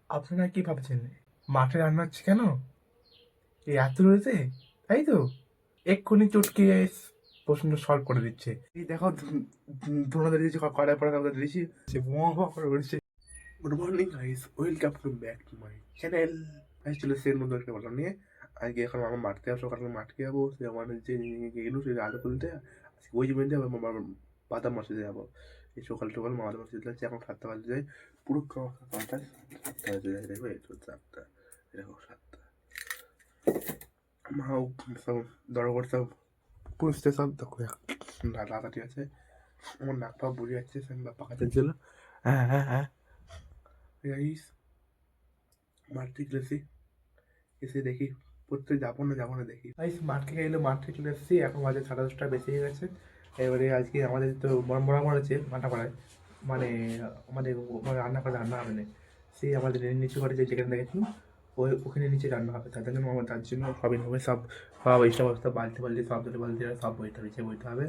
আপনারা কি ভাবছেন মাঠে রান্না হচ্ছে কেন? এই এত রয়েছে, তাই তো? এক্ষুনি চটকে প্রশ্ন সলভ করে দিচ্ছে। এই দেখো ধোনাদের দিয়েছি, কড়াই পড়া তাদের দিয়েছি, সে বোয়া করে উঠছে। Good morning guys, welcome to back to my channel. Guys চলে এসেছে নতুন একটা বললাম নিয়ে। আজকে এখন আমার মাঠতে যাবো, সকালে মাঠকে যাবো। সে আমার যে গেলু সে আলু খুলতে ওই জমিতে আমার বাদাম মশাতে যাবো। এই সকাল সকাল মা বাদাম মশাতে যাচ্ছে, এখন 7টা বাজে যায়। পুরো 5টা 7টা বাজে যায়, দেখো এই তো 7টা, দেখো 7টা। মাও সব দরগর সব পুষতে সব দেখো দাদাটি আছে। আমার নাক পা বুঝে যাচ্ছে, পাকাতে ছিল। হ্যাঁ হ্যাঁ হ্যাঁ গাইস, মাঠ থেকে এসে এসে দেখি পড়তে যাবো না দেখি গাইস। মাঠ থেকে এলো, মাঠ থেকে চলে এসেছি, এখন বাজে 10:30 বেশি হয়ে গেছে। এবারে আজকে আমাদের তো বড় আছে মাঠা পাড়ায়, মানে আমাদের রান্না করে রান্না হবে না। সেই আমাদের নিচু ঘরে যেখানে দেখেছি ওখানে নিচে রান্না হবে, তার জন্য তার জন্য সবই হবে, সব সব এইসব অবস্থা বালতি বালতি সব বালতি সব বইতে হবে, নিচে বইতে হবে।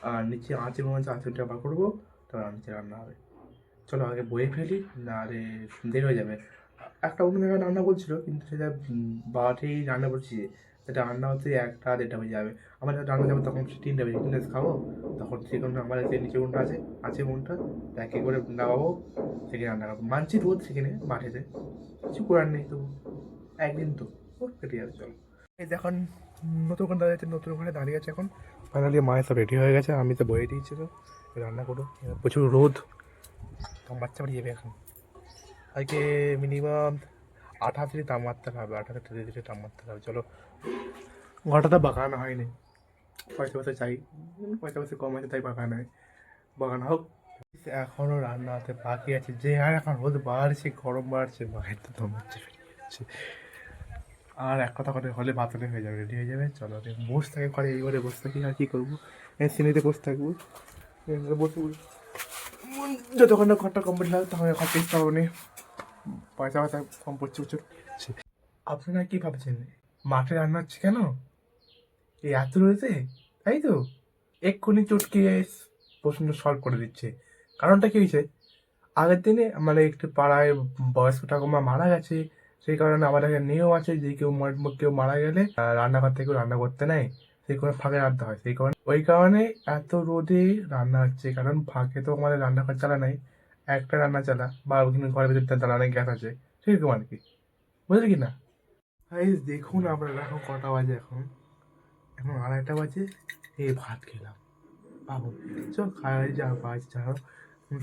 আর নিচে আঁচে মনে হচ্ছে আঁচটা বার করবো, তারপর নিচে রান্না হবে। চলো আগে বয়ে ফেলি, না আরে দেরি হয়ে যাবে। একটা অন্য জায়গায় রান্না বলছিল, কিন্তু সেটা বাড়িতেই রান্না করছি, সেটা রান্না হতে 1টা 1:30 বেজে যাবে। আমার যখন রান্না যাবে তখন 3টা বেজে, 3টা খাবো। তখন সেই কারণে আমার যে নিচে উনটা আছে উনটা প্যাকে করে নামাবো, সেখানে রান্না করবো। মানছি রোদ সেখানে মাঠেতে, কিছু করার নেই, তবু একদিন তো কেটে যাবে। চলো এই দেখুন নতুন ওখানে দাঁড়িয়ে আছে, নতুন ওখানে দাঁড়িয়ে আছে এখন। ফাইনালি মায়ের সব রেডি হয়ে গেছে, আমি তো বয়ে দিয়েছি, তো রান্না করো। প্রচুর রোদ, তখন বাচ্চা বাড়ি যাবে এখন। আজকে মিনিমাম 28 তাপমাত্রা হবে, 28 তাপমাত্রা হবে। চলো ঘরটা বাগানো হয়নি, পয়সা চাই, পয়সা কম আছে তাই বাগানো হয়, বাগানো হোক। এখনও রান্না হতে বাকি আছে, যে আর এখন রোদ বাড়ছে, গরম বাড়ছে, মায়ের তো দম হচ্ছে, ফিরে। আর এক কথা করে হলে ভাতনে হয়ে যাবে, রেডি হয়ে যাবে। চলো বসে থাকে ঘরে, এইবারে বসে থাকি, আর কী করবো, সিনেতে বসে থাকবো, বসে যতক্ষণ না ঘরটা কমপ্লিট হবে তখন ঘর চেষ্টা পাবো নি, পয়সা কম পড়ছে প্রচুর। আপনারা কি ভাবছেন মাঠে রান্না হচ্ছে কেন? এই এত রয়েছে, তাই তো? এক্ষুনি চটকে প্রশ্ন সলভ করে দিচ্ছে। কারণটা কি হয়েছে, আগের দিনে মানে একটু পাড়ায় বয়স্ক ঠাকুমা মারা গেছে, সেই কারণে আমাদের এখানে নিয়ম আছে যে কেউ মারা গেলে রান্নাঘর থেকে রান্না করতে নেয়, সেই কারণে ফাঁকে রাখতে হয়। সেই কারণে ওই কারণে এত রোদে রান্না হচ্ছে, কারণ ফাঁকে তো আমাদের রান্নাঘর চালা নাই, একটা রান্না চালা বা ওখানে ঘরের ভিতরে জ্বালানি গ্যাস আছে, সেরকম আর কি, বুঝলি কি না? দেখুন আপনারা এখন কটা বাজে, এখন 2:30 বাজে। এই ভাত খেলাম, পাবো চল খাওয়া যা বাজ যাও,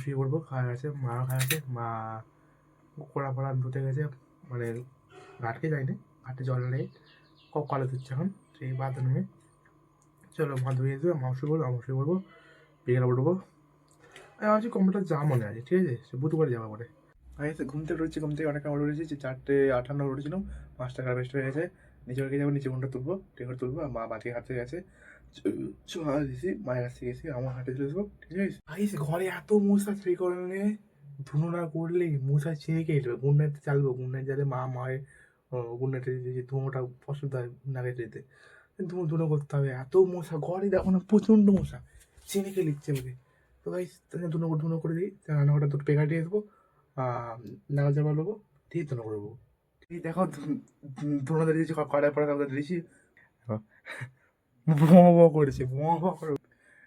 শুয়ে পড়বো। খাওয়া গেছে, মাও খাওয়া গেছে, মা কোড়া ফোড়া ধুতে গেছে, মানে ঘাটকে যায়নি, ঘাটে জল নেই, কলে ধুচ্ছে এখন সেই বাথরুমে। চলো মা ধুয়ে দেবে, মা শুয়ে পড়বো, আমি শুয়ে পড়বো, বিকেলে উঠবো। আমি ভাবছি কম্পিউটার যা মনে আছে, ঠিক আছে, সে বুধবারে যাবো পরে। আমি ঘুম থেকে উঠেছি, ঘুম থেকে অনেক সময় উঠেছি, 4:58 উঠেছিলাম, 5টা বেস্ট হয়ে গেছে। নিচে উঠে যাবো, নিচে ঘুমটা তুলবো, টেকর তুলবো, আর মা বাতি হাঁটতে গেছে, চা দিয়েছি, মায়ের কাছে গেছি, আমার হাঁটে চলে আসবো, ঠিক আছে। আইস ঘরে এত মশা, সেই কারণে ধুনো না করলে মশা ছেড়ে খেয়ে যাবে। গুড নাইট চালবো, গুড নাইট যাতে মায়ের গুড নাইটের যে ধুনোটা অসুবিধা হয় নাকে যেতে, ধুনো করতে হবে। এত মশা ঘরে, দেখো না প্রচণ্ড মশা, চেনে খেয়ে লিখছে বলে। তো ভাই ধুনো করে দিই, রান্নাঘরটা দুটো পেকা দিয়ে দেবো, নাগা জামা নেবো, দিয়ে ধুনো করবো। এই দেখো ধুনো দিয়েছি, কড়াই পড়া তাদের দিয়েছি, বোয়া করেছে, বোয়া করে,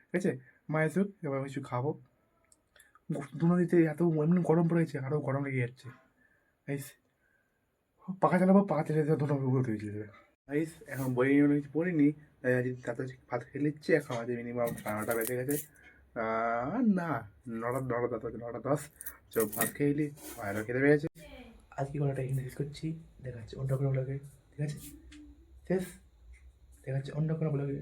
ঠিক আছে। মা এসুক, এবার কিছু খাবো। ধুনো দিতে এত এমনি গরম পড়েছে, আরও গরম লেগে যাচ্ছে। আইস পাখা চালাবো, পাখা চালিয়ে ধুনো ধুয়ে যাবে। আইস এখন বই অনেক কিছু পড়িনি, তাই আজ তাতে ভাত খেয়ে নিচ্ছি। এখন আজ মিনিমাম 9:30 বেজে গেছে, না 9:10 চল ভাত খেয়ে নিই, বাইরে খেতে পেয়েছে। আজকে কোনোটা এখানে শেষ করছি, দেখাচ্ছি অন্য কোনো ব্লগে, ঠিক আছে, শেষ, দেখাচ্ছি অন্য কোনো ব্লগে।